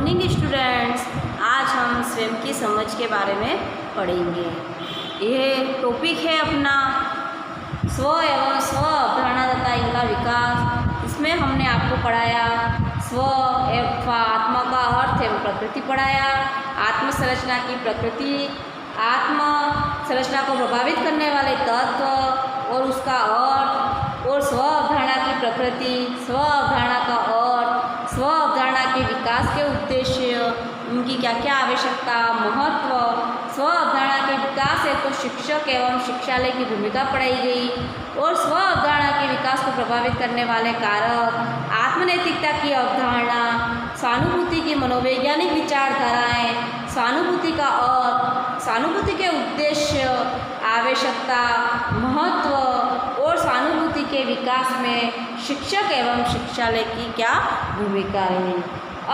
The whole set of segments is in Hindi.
मॉर्निंग स्टूडेंट्स, आज हम स्वयं की समझ के बारे में पढ़ेंगे। यह टॉपिक है अपना स्व एवं स्व अवधारणा तथा इनका विकास। इसमें हमने आपको पढ़ाया स्व एवं आत्मा का अर्थ एवं प्रकृति पढ़ाया, आत्म संरचना की प्रकृति, आत्म संरचना को प्रभावित करने वाले तत्व और उसका अर्थ, और स्व अवधारणा की प्रकृति, स्व अवधारणा का अर्थ, स्व अवधारणा के विकास के उद्देश्य, उनकी क्या क्या आवश्यकता, महत्व। स्व अवधारणा के विकास है तो शिक्षक एवं शिक्षालय की भूमिका पढ़ाई गई, और स्व अवधारणा के विकास को प्रभावित करने वाले कारक, आत्मनैतिकता की अवधारणा, सहानुभूति की मनोवैज्ञानिक विचारधाराएं, सहानुभूति का अर्थ, सहानुभूति के उद्देश्य, आवश्यकता, महत्व और सहानुभूति के विकास में शिक्षक एवं शिक्षालय की क्या भूमिका है।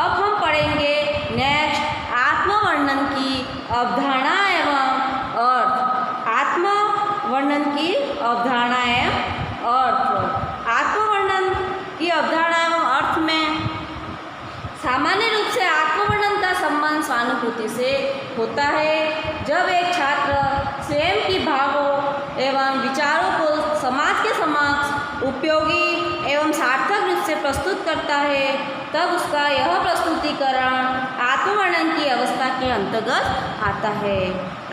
अब हम पढ़ेंगे नेक्स्ट आत्मवर्णन की अवधारणा एवं अर्थ। आत्मवर्णन की अवधारणा एवं अर्थ। आत्मवर्णन की अवधारणा एवं अर्थ में सामान्य रूप से आत्मवर्णन का संबंध सहानुभूति से होता है। जब एक छात्र स्वयं की भावों एवं विचारों को समाज के समक्ष उपयोगी एवं सार्थक रूप से प्रस्तुत करता है, तब उसका यह प्रस्तुतिकरण आत्मवर्णन की अवस्था के अंतर्गत आता है।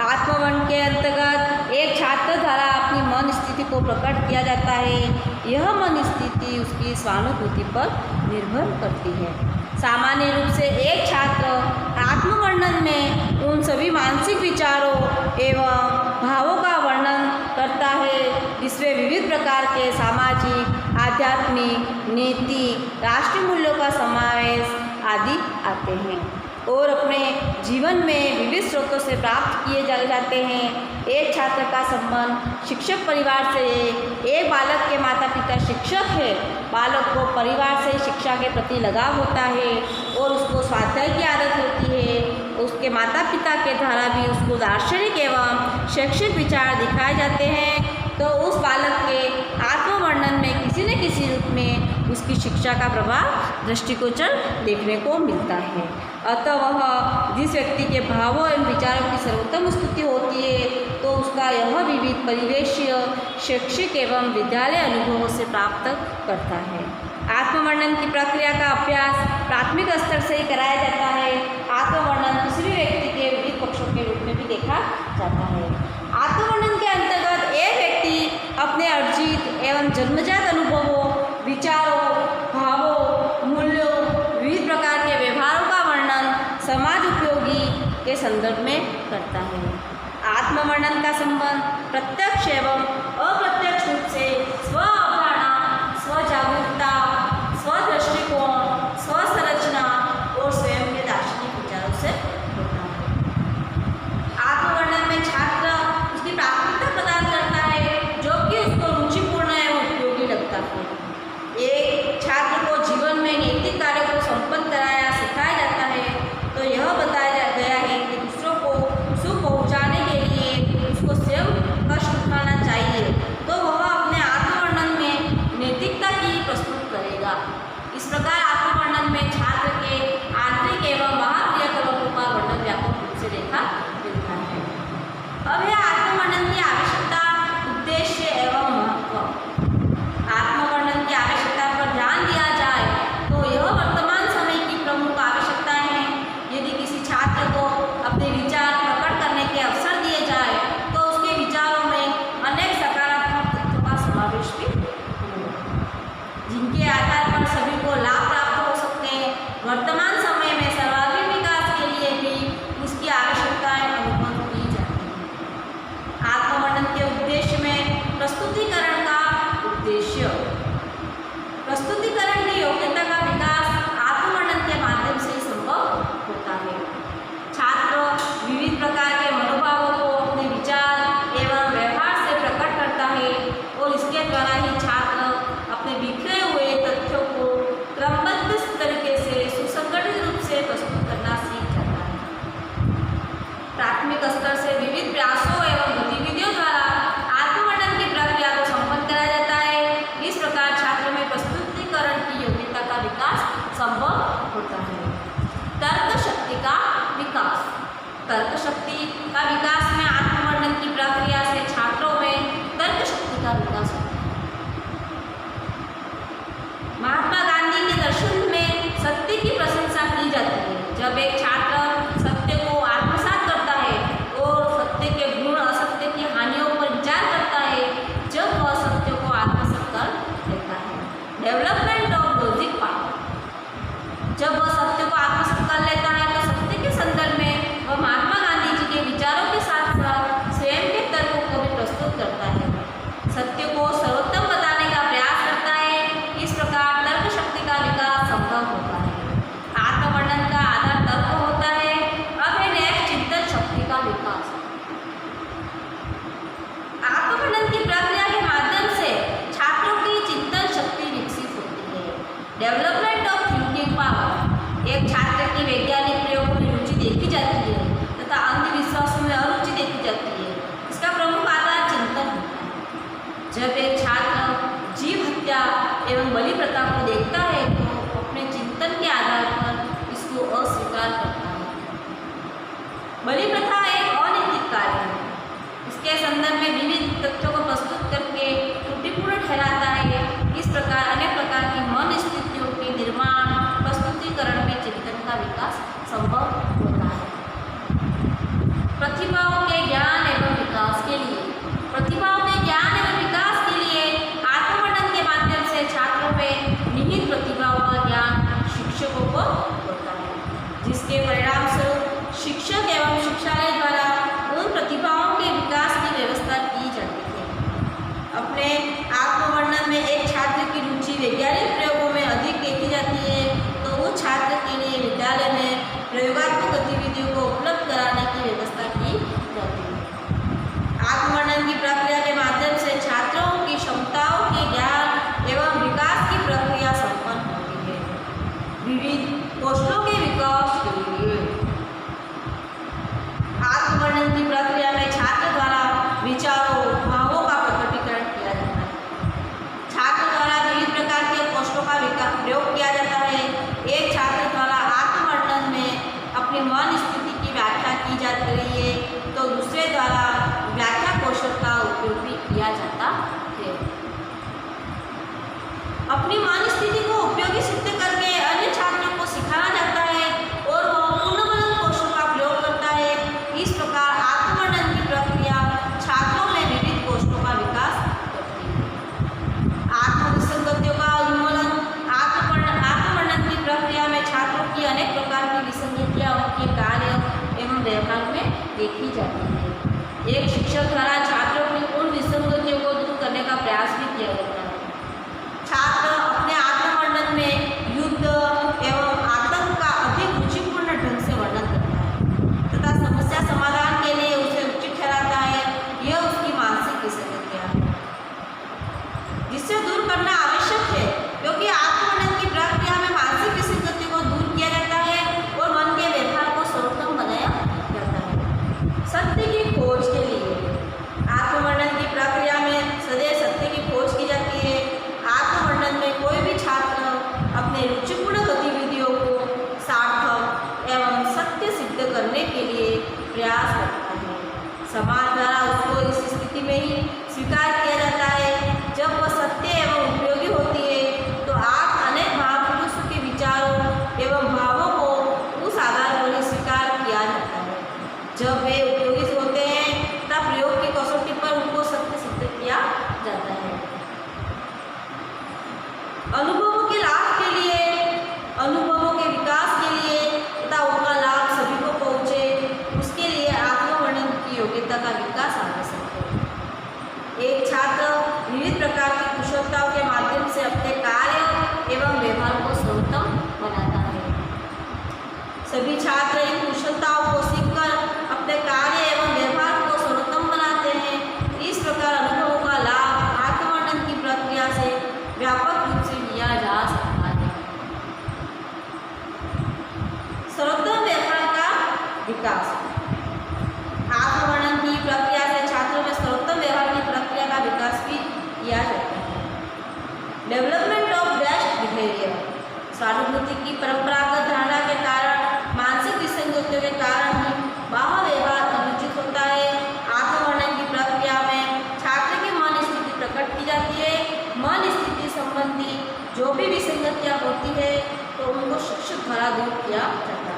आत्मवर्णन के अंतर्गत एक छात्र द्वारा अपनी मन स्थिति को प्रकट किया जाता है। यह मन स्थिति उसकी सहानुभूति पर निर्भर करती है। सामान्य रूप से एक छात्र आत्मवर्णन में उन सभी मानसिक विचारों एवं भावों का वर्णन करता है जिसमें विविध प्रकार के सामाजिक, आध्यात्मिक, नैतिक, राष्ट्रीय मूल्यों का समावेश आदि आते हैं और अपने जीवन में विविध स्रोतों से प्राप्त किए जाते हैं। एक छात्र का संबंध शिक्षक परिवार से है। एक बालक के माता पिता शिक्षक है। बालक को परिवार से शिक्षा के प्रति लगाव होता है और उसको स्वाध्याय की आदत होती है। उसके माता पिता के द्वारा भी उसको दार्शनिक एवं शैक्षिक विचार दिखाए जाते हैं, तो उस बालक के आत्मवर्णन में किसी न किसी रूप में उसकी शिक्षा का प्रभाव दृष्टिगोचर देखने को मिलता है। अतः वह जिस व्यक्ति के भावों एवं विचारों की सर्वोत्तम स्तुति होती है, तो उसका यह विविध परिवेशीय, शैक्षिक एवं विद्यालय अनुभवों से प्राप्त करता है। आत्मवर्णन की प्रक्रिया का अभ्यास प्राथमिक स्तर से ही कराया जाता है। आत्मवर्णन दूसरी व्यक्ति के विविध पक्षों के रूप में भी देखा जाता है। आत्मवर्णन के अंतर्गत एक व्यक्ति अपने अर्जित एवं जन्मजात अनुभवों, विचारों, भावों, मूल्यों, विविध प्रकार के व्यवहारों का वर्णन समाज उपयोगी के संदर्भ में करता है। आत्मवर्णन का संबंध प्रत्यक्ष एवं अप्रत्यक्ष रूप से स्व अवधारणा, स्व जागरूकता, स्व दृष्टिकोण, स्व संरचना और स्वयं के दार्शनिक विचारों से होता है। आत्मवर्णन में छात्र उसकी प्राथमिकता प्रदान करता है जो कि उसको रुचिपूर्ण एवं उपयोगी लगता है। एक छात्र को जीवन में नैतिक कार्यों को संपन्न कराया सिखाया जाता है, तो यह बताया गया है कि दूसरों को सुख पहुंचाने के लिए उसको स्वयं कष्ट उठाना चाहिए, तो वह अपने आत्मवर्णन में नैतिकता की प्रस्तुति शक्ति का विकास में आत्मवर्णन की प्रक्रिया से छात्रों में तर्क शक्ति का विकास होता है। महात्मा गांधी के दर्शन में सत्य की प्रशंसा की जाती है। जब एक छात्र सत्य को आत्मसात करता है और सत्य के गुण असत्य की हानियों पर विचार करता है, जब वह सत्य को आत्मसात कर लेता है। डेवलपमेंट ऑफ लॉजिक पावर, जब वह सत्य को आत्मसात कर लेता है तो सत्य के संदर्भ में वह महात्मा गांधी जी के विचारों के साथ साथ स्वयं के तर्कों को भी प्रस्तुत करता है, सत्य को सर्वोत्तम बताने का प्रयास करता है। इस प्रकार तर्क शक्ति का विकास संभव होता है। आत्मवर्णन का आधार तर्क होता है। अब है नेक्स्ट चिंतन शक्ति का विकास। आत्मवर्णन की प्रक्रिया के माध्यम से छात्रों की चिंतन शक्ति विकसित होती है। डेवलपमेंट ऑफ थिंकिंग पावर, एक छात्र की वैज्ञानिक प्रयोगों में रुचि देखी जाती है तथा अंधविश्वासों में अरुचि देखी जाती है। इसका प्रमुख आधार चिंतन होता है। जब एक छात्र जीव हत्या एवं बलि प्रथा को देखता है तो अपने चिंतन के आधार पर इसको अस्वीकार करता है। बलि प्रथा एक अनैतिक कार्य है। इसके संदर्भ में विविध तथ्यों को प्रस्तुत करके त्रुटिपूर्ण ठहराता है। इस प्रकार अनेक प्रकार की मन स्थितियों के निर्माण प्रस्तुतिकरण में चिंतन का विकास संभव होता है। प्रतिभाओं के ज्ञान एवं विकास के लिए, प्रतिभाओं के ज्ञान एवं विकास के लिए आत्मवर्णन के माध्यम से छात्रों में निहित प्रतिभाओं का ज्ञान शिक्षकों को होता है, जिसके परिणाम स्वरूप शिक्षक एवं शिक्षालय द्वारा उन प्रतिभाओं के विकास की व्यवस्था की जाती है। अपने आत्मवर्णन में एक छात्र की रुचि वैज्ञानिक प्रयोगों में अधिक देखी जाती है तो उस छात्र के लिए विद्यालय में प्रयोगात्मक गतिविधियों को उपलब्ध कराने की व्यवस्था की जाती है। आत्मवर्णन की प्रक्रिया के माध्यम से छात्रों की क्षमताओं के ज्ञान एवं विकास की प्रक्रिया संपन्न होती है। विविध कौशलों के विकास के लिए आत्मवर्णन की प्रक्रिया में छात्र द्वारा विचारों भावों का प्रकटीकरण किया जाता है। छात्र द्वारा विविध प्रकार के कौशलों का प्रयोग किया जाता है। एक छात्र द्वारा आत्मवर्णन में अपनी मन स्थिति की व्याख्या की जाती रही है तो दूसरे द्वारा व्याख्या कौशल का उपयोग भी किया जाता है। अपनी मन स्थिति को उपयोगी सिद्ध करके अन्य छात्रों को सिखाया जाता है और वह पुनर्वलन कौशल का प्रयोग करता है। इस प्रकार आत्मवर्णन की प्रक्रिया छात्रों में विविध कौशलों का विकास करती है। आत्मविसंगतियों का उन्मूलन, आत्मवर्णन की प्रक्रिया में छात्रों की अनेक प्रकार की विसंगतियाँ उनके कार्य एवं व्यवहार में देखी जाती है। एक शिक्षक द्वारा छात्रों की उन विसंगतियों को दूर करने का प्रयास भी किया जाता है। छात्र अपने आत्मवर्णन में युद्ध एवं आतंक का अधिक रुचिपूर्ण ढंग से वर्णन करता है तथा समस्या समाधान के लिए उसे उचित ठहराता है। यह उसकी मानसिक विसंगतियाँ है जिससे दूर करना आवश्यक है, क्योंकि आत्मवर्णन की प्रक्रिया में मानसिक विसंगति को दूर किया जाता है और मन के व्यवहार को सर्वोत्तम बनाया जाता है। सत्य की खोज के लिए आत्मवर्णन की प्रक्रिया में सदैव सत्य की खोज की जाती है। आत्मवर्णन में कोई भी छात्र अपने रुचिपूर्ण गतिविधियों को सार्थक एवं सत्य सिद्ध करने के लिए प्रयास करता है। समाज द्वारा उसको इस स्थिति में ही स्वीकार किया जाता है जब वह सत्य एवं उपयोगी होती है। तो आज अनेक महापुरुषों के विचारों एवं भावों को उस आधार पर ही स्वीकार किया जाता है। जब वे उपयोगी होते हैं तब प्रयोग की कसौटी पर उनको सत्य सिद्ध किया जाता है। अनुभवों के लाभ के लिए, अनुभवों के विकास के लिए तथा उनका लाभ सभी को पहुँचे, उसके लिए आत्मवर्णन की योग्यता का विकास आवश्यक है। एक छात्र विविध प्रकार की कुशलताओं के माध्यम से अपने कार्य एवं व्यवहार को सर्वोत्तम बनाता है। सभी छात्र इन कुशलताओं को सीखकर अपने कार्य एवं व्यवहार को सर्वोत्तम बनाते हैं। इस प्रकार अनुभवों का लाभ आत्मवर्णन की प्रक्रिया से व्यापक रूप से लिया जा सकता है। सर्वोत्तम व्यवहार का विकास, आत्मवर्णन की प्रक्रिया से छात्रों में सर्वोत्तम व्यवहार की प्रक्रिया का विकास भी किया जाता है। डेवलपमेंट ऑफ बेस्ट बिहेवियर, सहानुभूति की परंपरागत धारणा के कारण, मानसिक विसंगतियों के कारण ही बाह्य व्यवहार किया जाता है।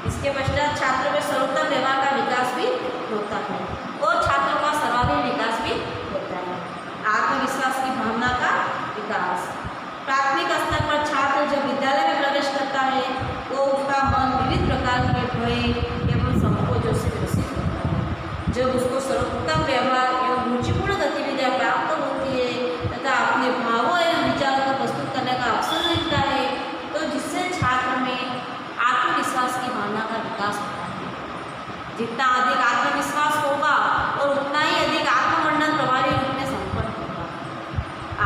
इसके पश्चात छात्रों में सर्वोत्तम व्यवहार का विकास भी होता है और छात्रों का सर्वांगीण विकास भी होता है। आत्मविश्वास की भावना का विकास। प्राथमिक स्तर पर छात्र जब विद्यालय में प्रवेश करता है तो उसका मन विविध प्रकार के भय एवं संकोचों से ग्रसित होता है। जब उसको सर्वोत्तम व्यवहार एवं रुचिपूर्ण गतिविधियाँ प्राप्त होती है तथा अपने भावों एवं विचारों को प्रस्तुत करने का अवसर मिलता है तो जिससे छात्र में आत्मविश्वास की भावना का विकास होता है। जितना अधिक आत्मविश्वास होगा और उतना ही अधिक आत्मवर्णन प्रभावी रूप में संपन्न होगा।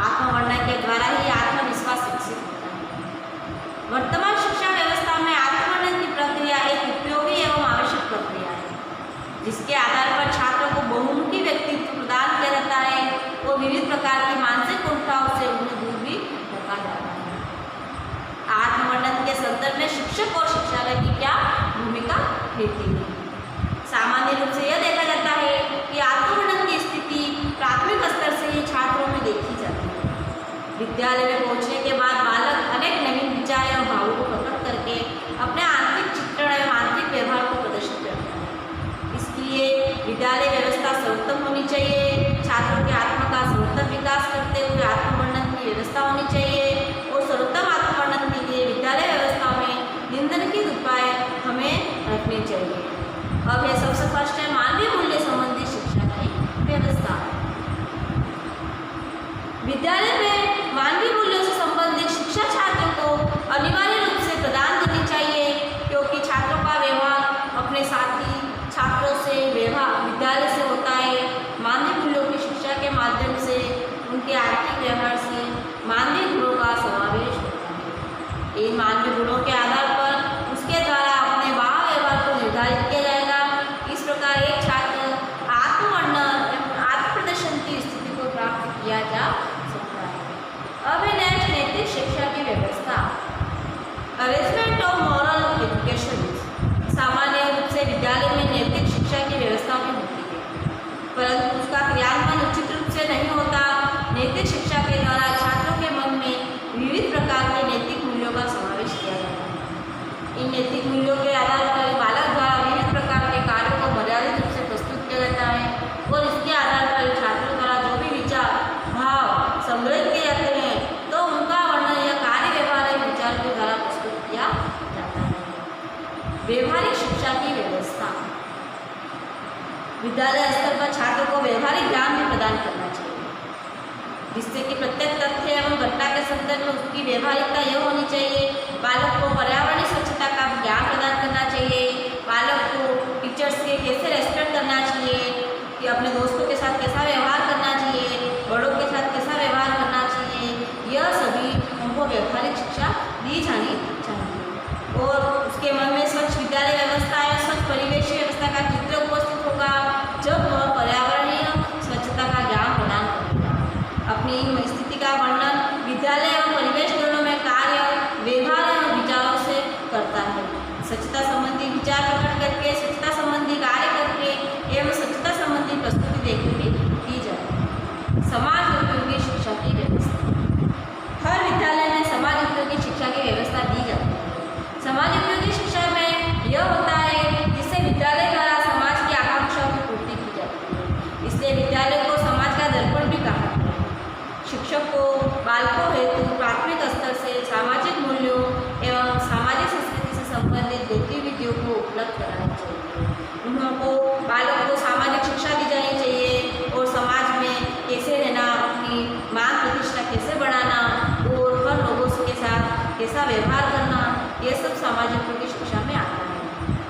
आत्मवर्णन के द्वारा ही आत्मविश्वास विकसित होता है। वर्तमान शिक्षा व्यवस्था में आत्मवर्णन की प्रक्रिया एक उपयोगी एवं आवश्यक प्रक्रिया है, जिसके आधार पर छात्रों को बहुमुखी व्यक्तित्व प्रदान किया जाता है और विविध प्रकार की मानसिक कुंठाओं से उन्हें दूर भी रखा जाता है। आत्मवर्णन के संदर्भ में शिक्षक और शिक्षालय की क्या भूमिका रहती है? सामान्य रूप से यह देखा जाता है कि आत्मवर्णन की स्थिति प्राथमिक स्तर से ही छात्रों में देखी जाती है। विद्यालय में पहुंचने के बाद बालक अनेक नवीन विचार एवं भावों को प्रकट करके अपने आंतरिक चित्रण एवं आंतरिक व्यवहार को प्रदर्शित करता है। इसलिए विद्यालय व्यवस्था सर्वोत्तम होनी चाहिए। छात्रों के आत्मा का सर्वोत्तम विकास करते हुए आत्मवर्णन की व्यवस्था होनी चाहिए और सर्वोत्तम आत्मवर्णन के लिए विद्यालय व्यवस्था में निम्नलिखित उपाय हमें रखने चाहिए। अब ये सबसे फर्स्ट है मानवीय मूल्य संबंधी शिक्षा की व्यवस्था। विद्यालय में मानवीय मूल्यों से संबंधित शिक्षा छात्रों को अनिवार्य रूप से प्रदान करनी चाहिए, क्योंकि छात्रों का व्यवहार अपने साथी छात्रों से व्यवहार विद्यालय से होता है। मानवीय मूल्यों की शिक्षा के माध्यम से उनके आर्थिक व्यवहार से मानवीय गुणों का समावेश होता है। इन मानवीय गुणों के आधार पर उसके द्वारा अपने वाह व्यवहार को निर्धारित किया जाएगा। इस प्रकार एक छात्र आत्मवर्णन एवं आत्म प्रदर्शन की स्थिति को प्राप्त किया जा सकता है। अब है नेक्स्ट नैतिक शिक्षा की व्यवस्था। Arrangement of moral education. सामान्य रूप से विद्यालय में नैतिक शिक्षा की व्यवस्था भी होती है, परंतु उसका क्रियान्वयन उचित रूप से नहीं होता। नैतिक शिक्षा के द्वारा छात्रों के मन में विविध प्रकार के नैतिक मूल्यों का समावेश किया जाता है। इन नैतिक मूल्यों के आधार पर बालक द्वारा विविध प्रकार के कार्यों को मर्यादित रूप से प्रस्तुत किया जाता है और इसके आधार पर छात्रों द्वारा जो भी विचार भाव संग्रहित किए जाते हैं तो उनका वर्णन या कार्य व्यवहारिक विचार के द्वारा प्रस्तुत किया जाता है। व्यवहारिक शिक्षा की व्यवस्था। विद्यालय स्तर पर छात्रों को व्यवहारिक ज्ञान भी प्रदान करना चाहिए, जिससे कि प्रत्येक तथ्य एवं घटना के संदर्भ में उसकी व्यवहारिकता यह होनी चाहिए। बालक को पर्यावरणीय स्वच्छता का ज्ञान प्रदान करना चाहिए। बालक को टीचर्स के कैसे रेस्पेक्ट करना चाहिए, कि अपने दोस्तों के साथ कैसा व्यवहार करना चाहिए, बड़ों के साथ कैसा व्यवहार करना चाहिए, यह सभी उनको व्यवहारिक शिक्षा दी जानी चाहिए। और उसके मन में स्वच्छ विद्यालय व्यवस्था या स्वच्छ परिवेश व्यवस्था का चित्र उपस्थित होगा जब वह पर्यावरणीय स्वच्छता का ज्ञान प्रदान करेगा। अपनी स्थिति का वर्णन विद्यालय एवं परिवेश दोनों में कार्य व्यवहार एवं विचारों से करता है। स्वच्छता संबंधी विचार प्रकट करके, स्वच्छता संबंधी कार्य करके एवं स्वच्छता संबंधी प्रस्तुति देकर भी की जाए। समाज उपयोगी शिक्षा की व्यवस्था। हर विद्यालय में समाज उपयोगी शिक्षा की व्यवस्था दी जाती है। समाज उपयोगी शिक्षा में यह होता है जिससे विद्यालय द्वारा समाज की आकांक्षाओं की पूर्ति की जाती है। इसलिए विद्यालय को समाज का दर्पण भी कहा जाता है। शिक्षक को बालकों हेतु प्राथमिक स्तर से सामाजिक मूल्यों एवं सामाजिक संस्कृति से संबंधित गतिविधियों को उपलब्ध कराना चाहिए। उनको बालकों को सामाजिक शिक्षा दी जानी चाहिए और समाज में कैसे रहना, अपनी मान प्रतिष्ठा कैसे बढ़ाना और हर लोगों के साथ कैसा व्यवहार करना, ये सब सामाजिक उपयोगी शिक्षा में आता है।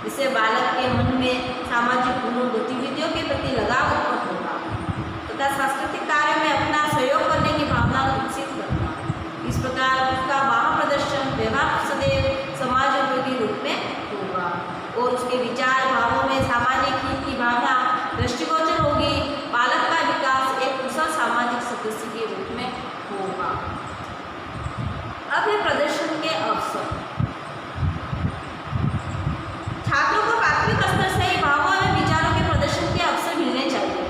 जिससे बालक के मन में सामाजिक गुणों गतिविधियों के प्रति लगाव उत्पन्न होगा तथा सांस्कृतिक कार्य में अपना सहयोग करने की भावना को विकसित करना। इस प्रकार उसका वाह प्रदर्शन व्यवहार सदैव समाज उपयोगी रूप में होगा और उसके विचार भावों में सामाजिक हित की भावना दृष्टिगोचर होगी। बालक का विकास एक कुशल सामाजिक सदस्य के रूप में होगा। अब है प्रदर्शन के अवसर। छात्रों को प्राथमिक स्तर से ही भावों एवं विचारों के प्रदर्शन के अवसर मिलने चाहिए।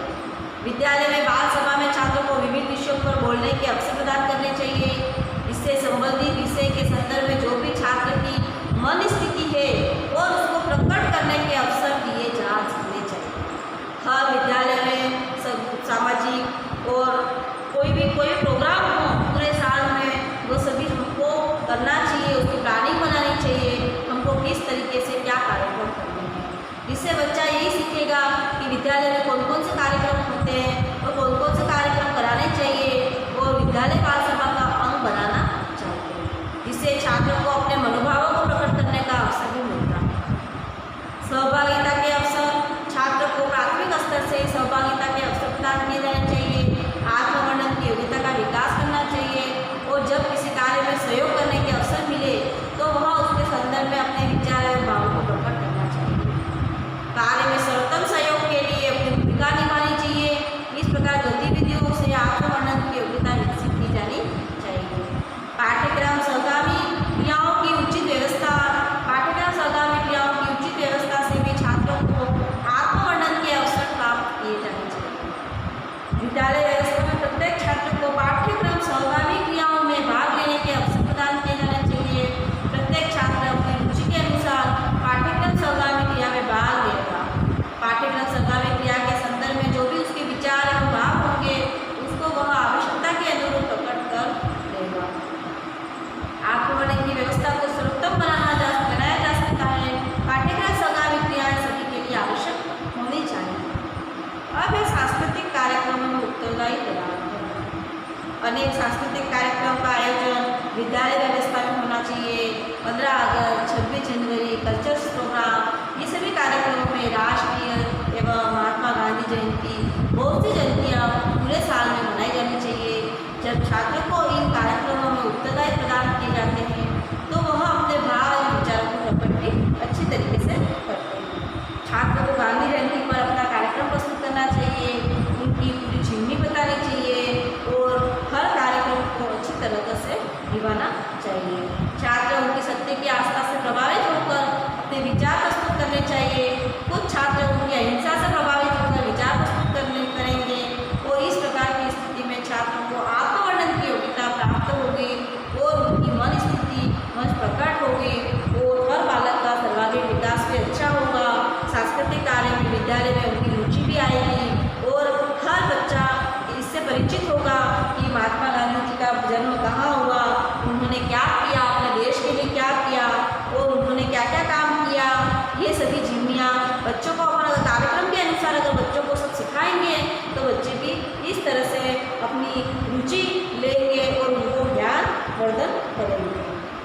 विद्यालय में बाल सभा में छात्रों को विभिन्न विषयों पर बोलने के अवसर प्रदान करने चाहिए। इससे संबंधित विषय के संदर्भ में जो भी छात्र की मन स्थिति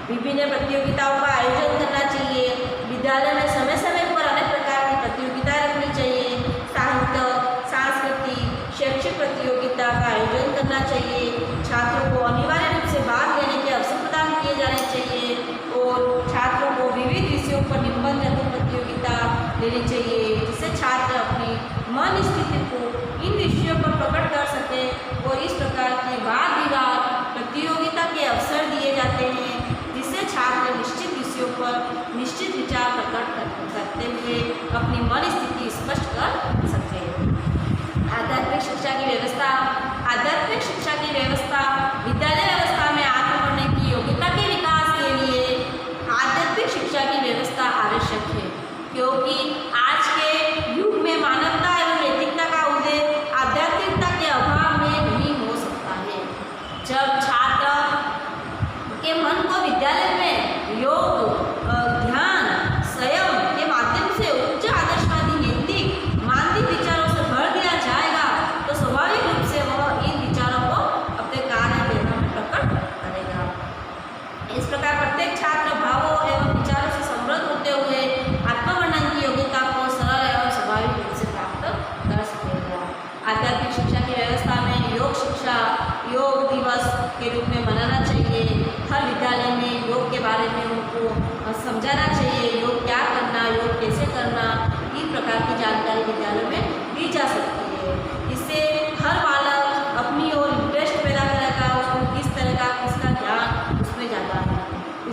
विभिन्न प्रतियोगिताओं का आयोजन करना चाहिए। विद्यालय में समय समय पर अनेक प्रकार की प्रतियोगिताएं रखनी चाहिए। साहित्य, सांस्कृतिक, शैक्षिक प्रतियोगिता का आयोजन करना चाहिए। छात्रों को अनिवार्य रूप से भाग लेने के अवसर प्रदान किए जाने चाहिए और छात्रों को विविध विषयों पर निबंध प्रतियोगिता लेनी चाहिए, जिससे छात्र अपनी मन स्थिति को इन विषयों पर प्रकट कर सके और इस प्रकार के वाद विवाद प्रतियोगिता के अवसर दिए जाते हैं, जिससे छात्र निश्चित विषयों पर निश्चित विचार प्रकट करते हुए अपनी मन स्थिति स्पष्ट कर सकते हैं। आध्यात्मिक शिक्षा की व्यवस्था। आध्यात्मिक शिक्षा की व्यवस्था विद्यालय व्यवस्था में आगे बढ़ने की योग्यता के विकास के लिए आध्यात्मिक शिक्षा की व्यवस्था आवश्यक है, क्योंकि आज के युग में मानवता एवं नैतिकता का उदय आध्यात्मिकता के अभाव में नहीं हो सकता है। जब छात्र के मन को विद्यालय में योग, ध्यान, संयम के माध्यम से उच्च आदर्शवादी नैतिक मानविक विचारों से भर दिया जाएगा, तो स्वाभाविक रूप से वह इन विचारों को अपने कार्य में प्रकट करेगा। इस प्रकार प्रत्येक छात्र भावों एवं विचारों से समृद्ध होते हुए आत्मवर्णन की योग्यता को सरल एवं स्वाभाविक रूप से प्राप्त कर सकेगा। आध्यात्मिक शिक्षा की व्यवस्था में योग शिक्षा योग दिवस के रूप में मनाना चाहिए। हर विद्यालय में योग के बारे में उनको समझाना चाहिए, योग क्या करना, योग कैसे करना, इन प्रकार की जानकारी विद्यालयों में दी जा सकती है। इससे हर बालक अपनी ओर इंटरेस्ट पैदा करेगा, उसको किस तरह का किसका ध्यान उसमें ज़्यादा है।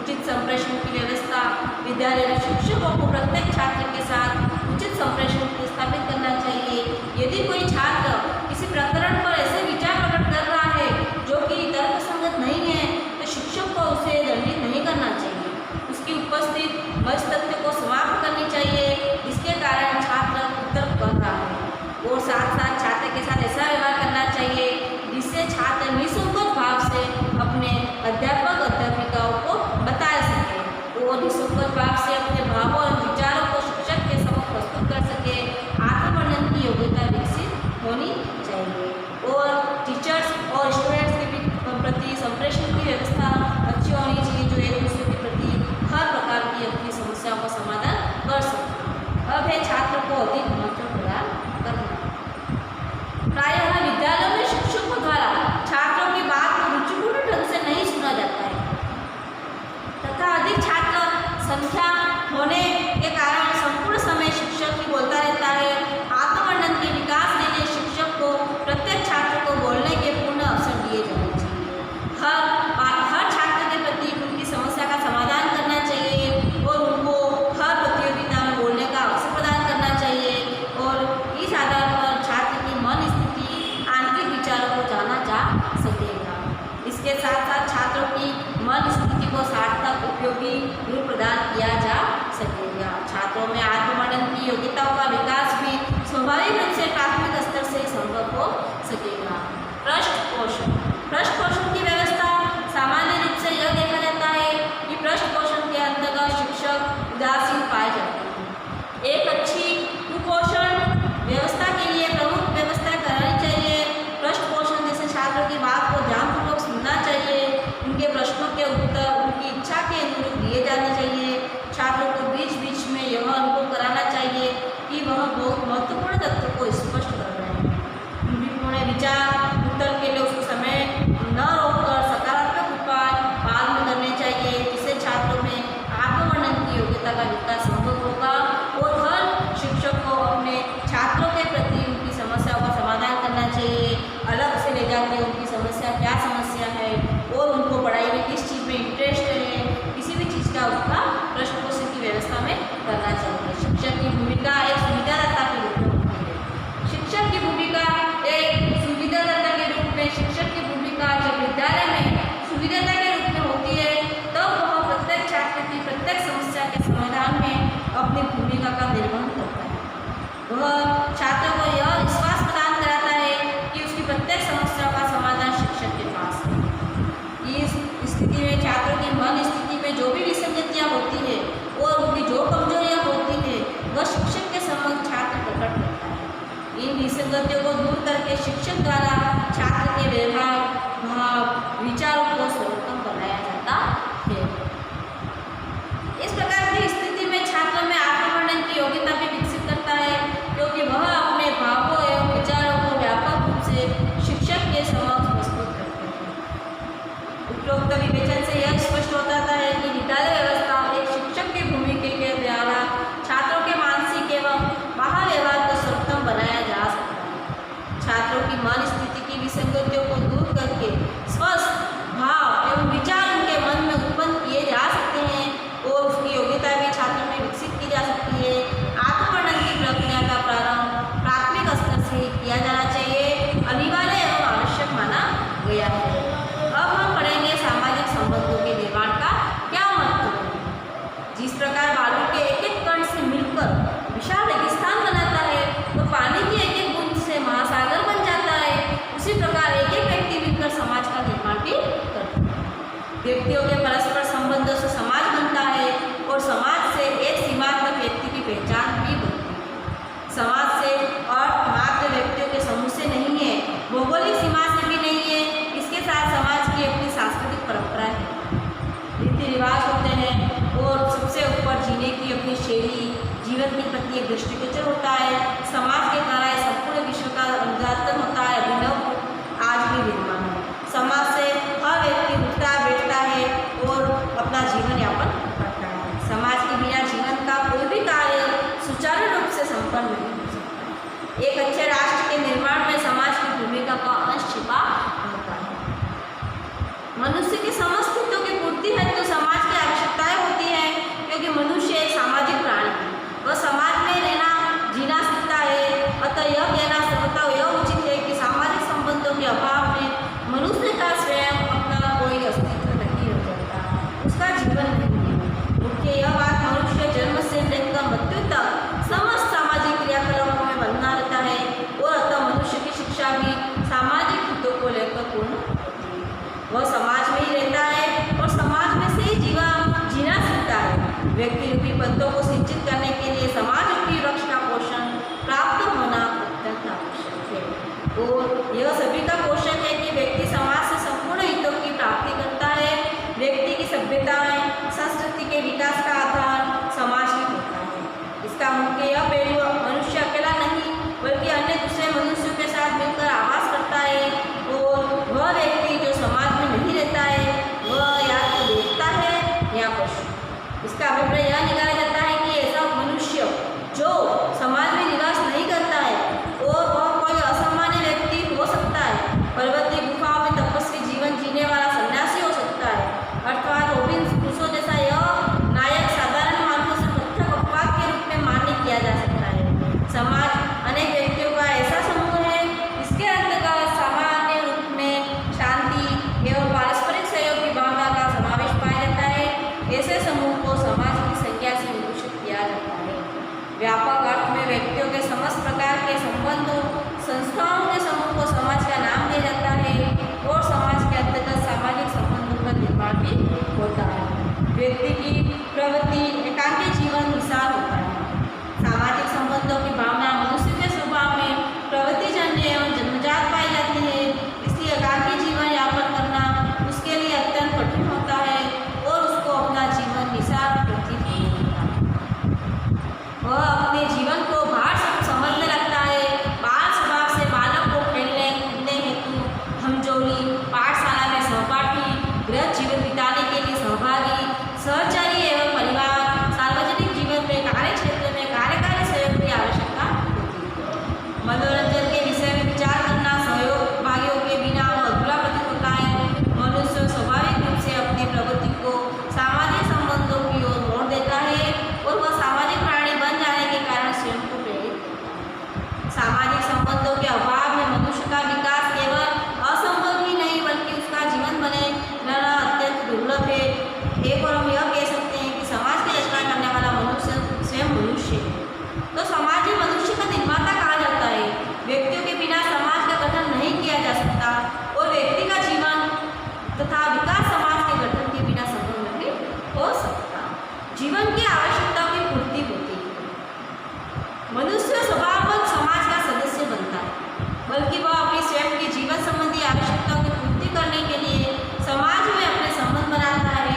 उचित संप्रेषण की व्यवस्था। विद्यालय में शिक्षकों को प्रत्येक छात्र के साथ उचित संप्रेषण स्थापित करना चाहिए। यदि कोई छात्र किसी प्रकरण पर ऐसे विचार प्रकट कर रहा है जो कि तर्कसंगत नहीं है, तो शिक्षक को उसे दंडित नहीं करना चाहिए। उसकी उपस्थित मस्तत्व को समाप्त करनी चाहिए, इसके कारण छात्र उत्तर कर रहा है। और साथ साथ छात्र के साथ ऐसा व्यवहार करना चाहिए जिससे छात्र निसंकोच भाव से अपने अध्यापक अध्यापिकाओं को बता सके और निसंकोच भाव से अपने भावों और विचारों को शिक्षक के समक्ष प्रस्तुत कर सके। आत्मवर्णन की योग्यता विकसित होनी चाहिए और टीचर्स और स्टूडेंट्स के प्रति संप्रेषण की व्यवस्था अच्छी होनी चाहिए, जो एक दूसरे के प्रति हर प्रकार की अपनी समस्याओं का समाधान कर सकते। अब है छात्र को अधिक महत्व प्रदान करना। प्रायः विद्यालयों में शिक्षकों द्वारा छात्रों की बात को रुचिपूर्ण ढंग से नहीं सुना जाता है तथा अधिक छात्र संख्या होने के कारण संपूर्ण समय शिक्षक ही बोलता रहता है। आत्मवर्णन के विकास के लिए शिक्षक को प्रत्येक छात्र को बोलने के पूर्ण अवसर दिए जाने चाहिए। हर छात्र के प्रति उनकी समस्या का समाधान करना चाहिए और उनको हर प्रतियोगिता में बोलने का अवसर प्रदान करना चाहिए और इस आधार पर छात्र की मन स्थिति, आंतरिक विचारों को जाना जा सकेगा। इसके साथ साथ छात्रों की मन स्थिति को सार्थक उपयोगी रूप प्रदान किया जा सकेगा। छात्रों में आत्मवर्णन की योग्यताओं का विकास भी स्वाभाविक रूप से प्राथमिक स्तर से संभव हो सकेगा। पृष्ठ पोषण। पृष्ठ पोषण की व्यवस्था सामान्य रूप से यह देखा जाता है कि पृष्ठ पोषण के अंतर्गत शिक्षक उदासीन पाए जाते हैं। एक अच्छी कुपोषण व्यवस्था के लिए प्रमुख व्यवस्था करनी चाहिए। पृष्ठ पोषण जैसे छात्रों की बात को ध्यानपूर्वक सुनना चाहिए, उनके प्रश्नों के उत्तर उनकी इच्छा के अनुरूप दिए जाने चाहिए। छात्रों को बीच बीच में यह अनुभव कराना चाहिए कि वह बहुत महत्वपूर्ण तत्व को स्पष्ट कर रहे हैं। पूर्ण विचार उत्तर के लिए उसको समय न रोककर सकारात्मक उपाय बाद में करने चाहिए, जिससे छात्रों में आत्मवर्णन की योग्यता का विकास संभव होगा और हर शिक्षक को अपने छात्रों के प्रति उनकी समस्याओं का समाधान करना चाहिए। अलग से ले जाकर उनकी समस्या क्या समस्या है और उनको पढ़ाई में किस चीज़ में इंटरेस्ट है, किसी भी चीज़ का उसका प्रश्न पोषण की व्यवस्था में करना चाहिए। शिक्षक की भूमिका एक सुविधादाता के रूप में होती है। शिक्षक की भूमिका एक सुविधादाता के रूप में शिक्षक की भूमिका जब विद्यालय में सुविधादाता के रूप में होती है, तब वह प्रत्येक छात्र की प्रत्येक समस्या के समाधान में शैली, जीवन के प्रति एक दृष्टिगोचर होता है। समाज के कारण संपूर्ण विश्व का उद्घाटन होता है। अभिनव आज भी विद्यमान है। समाज से हर व्यक्ति उठता बैठता है और अपना जीवन यापन करता है। समाज के बिना जीवन का कोई भी कार्य सुचारू रूप से संपन्न नहीं हो सकता। एक अच्छे राष्ट्र के निर्माण में समाज की भूमिका का अंश छिपा होता है। मनुष्य के समस्त हितों की पूर्ति है तो समाज की आवश्यकताएं होती है, क्योंकि मनुष्य एक सामाजिक प्राणी है। वह समाज में रहना जीना सीखता है। अतः यह कहना सर्वथा यह उचित है कि सामाजिक संबंधों के अभाव में मनुष्य का स्वयं अपना कोई अस्तित्व नहीं रह जाता, उसका जीवन नहीं है। मुख्य यह बात मनुष्य जन्म से लेकर मृत्यु तक समस्त सामाजिक क्रियाकलापों में बंधा रहता है और अतः मनुष्य की शिक्षा भी सामाजिक हितों को लेकर पूर्ण होती है। वह समाज में ही रहता है और समाज में से ही जीना सीखता है। व्यक्ति रूपी पद्धतों को सिंचित करने के लिए समाज रूपी वृक्ष का पोषण प्राप्त होना अत्यंत आवश्यक है। और यह सभी का पोषक है कि व्यक्ति समाज से संपूर्ण हितों की प्राप्ति करता है। व्यक्ति की सभ्यताएं संस्कृति के विकास का आधार समाज ही होता है। इसका मुख्य यह पहलू मनुष्य अकेला नहीं बल्कि अन्य दूसरे मनुष्यों के साथ मिलकर आवास करता है। और वह व्यक्ति जो समाज में नहीं रहता है वह या तो देखता है या पशु। इसका अभिप्राय यह निकाला जाता है कि ऐसा मनुष्य जो समाज में निवास नहीं करता है और वह कोई असामान्य व्यक्ति हो सकता है। पर्वतीय गुफाओं में तपस्वी जीवन जीने वाला सन्यासी हो सकता है, अर्थात रॉबिन्सन क्रूसो जैसा यह नायक साधारण मानवों से पृथक अपवाद के रूप में मान्य किया जा सकता है। समाज अनेक व्यक्तियों का ऐसा समूह है इसके अंतर्गत सामान्य रूप में शांति एवं पारस्परिक सहयोग की भावना का समावेश पाया जाता है। ऐसे समूह को समाज की संख्या से विभूषित किया जाता है। व्यापक अर्थ में व्यक्तियों के समस्त प्रकार के संबंधों संस्थाओं के समूह को समाज का नाम दिया जाता है और समाज के अंतर्गत सामाजिक संबंधों का निर्माण भी होता है। व्यक्ति की प्रवृत्ति एकांकी जीवन विशाल होता है। सामाजिक संबंधों की भावना मनुष्य के स्वभाव में प्रवृत्तिजन्य एवं जन्मजात पाई जाती है। इसलिए एकांकी जीवन यापन करना उसके लिए अत्यंत कठिन होता है और उसको अपना जीवन निसार प्रतीत होता है। वह अपने जीवन को भार समझने लगता है। बाल स्वभाव से बालक को खेलने कूदने हेतु हमजोली, पाठशाला में सहपाठी, गृह जीवन बिताने के लिए सहभागी, सहचारी एवं परिवार, सार्वजनिक जीवन में कार्य क्षेत्र में कार्यकारी सहयोग की आवश्यकता होती है। मनोरंजन के विषय में विचार करना सहयोगियों के बिना वह अधूरा प्रतीत होता है। मनुष्य स्वाभाविक रूप से अपनी प्रवृत्ति को सामाजिक संबंधों की ओर मोड़ देता है और वह सामाजिक प्राणी बन जाने के कारण स्वयं को प्रेरित करता है। सामाजिक संबंधों के अभाव में मनुष्य का विकास केवल असंभव ही नहीं बल्कि उसका जीवन बने रहना अत्यंत दुर्लभ है। एक और हम यह कह सकते हैं कि समाज की रचना करने वाला मनुष्य स्वयं मनुष्य है। तो समाज ही मनुष्य का निर्माता कहा जाता है। व्यक्तियों के बिना समाज का गठन नहीं किया जा सकता और व्यक्ति का जीवन तथा विकास समाज के गठन के बिना संभव नहीं हो सकता। जीवन की आवश्यकताओं की पूर्ति होती है। मनुष्य स्वभावतः समाज का सदस्य बनता है, बल्कि वह अपनी स्वयं की जीवन संबंधी आवश्यकताओं की पूर्ति करने के लिए समाज में अपने संबंध बनाता है।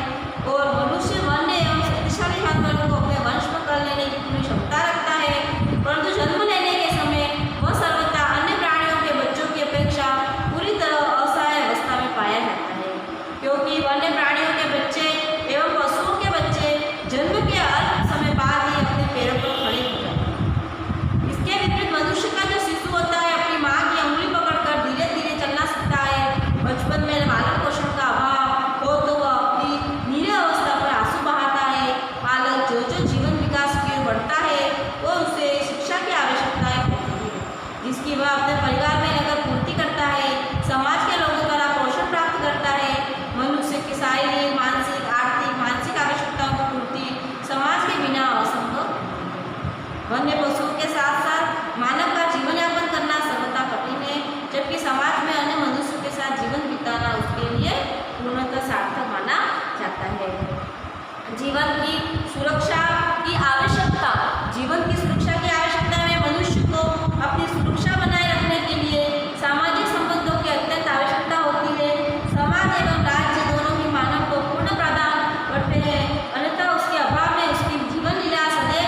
और मनुष्य वन्य एवं शक्तिशाली जानवरों को अपने वंश में कर लेने की पूरी क्षमता रखता है, परंतु जन्म लेने के समय वह सर्वथा अन्य प्राणियों के बच्चों की अपेक्षा पूरी तरह असहाय अवस्था में पाया जाता है, क्योंकि वन्य प्राणियों के बच्चे एवं पशुओं के बच्चे जन्म के अल्प समय बाद ही अपने पैरों पर खड़े हो जाते हैं। इसके विपरीत मनुष्य का जो शिशु होता है अपनी माँ की अंगुली पकड़कर धीरे धीरे चलना सीखता है। बचपन में पालन पोषण का अभाव हो तो वह अपनी नीरव अवस्था पर आंसू बहाता है। बालक जो जीवन विकास की ओर बढ़ता है और उसे शिक्षा की आवश्यकताएं होती है, जिसकी वह अपने परिवार में रहकर पूर्ति करता है। समाज के लोगों द्वारा पोषण प्राप्त करता है। मनुष्य की शारीरिक, मानसिक, आर्थिक, मानसिक आवश्यकताओं की पूर्ति समाज के बिना असंभव है। वन्य पशुओं के साथ साथ मानव का जीवन यापन करना सर्वथा कठिन है, जबकि समाज में अन्य मनुष्यों के साथ जीवन बिताना उसके लिए पूर्णतः सार्थक माना जाता है। जीवन की सुरक्षा की आवश्यकता, जीवन की सुरक्षा की आवश्यकता में मनुष्य को अपनी सुरक्षा बनाए रखने के लिए सामाजिक संबंधों की अत्यंत आवश्यकता होती है। समाज एवं राज्य दोनों ही मानव को पूर्ण प्रदान करते हैं, अन्यथा उसके अभाव में उसकी जीवन लीला सदैव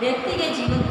व्यक्ति के जीवन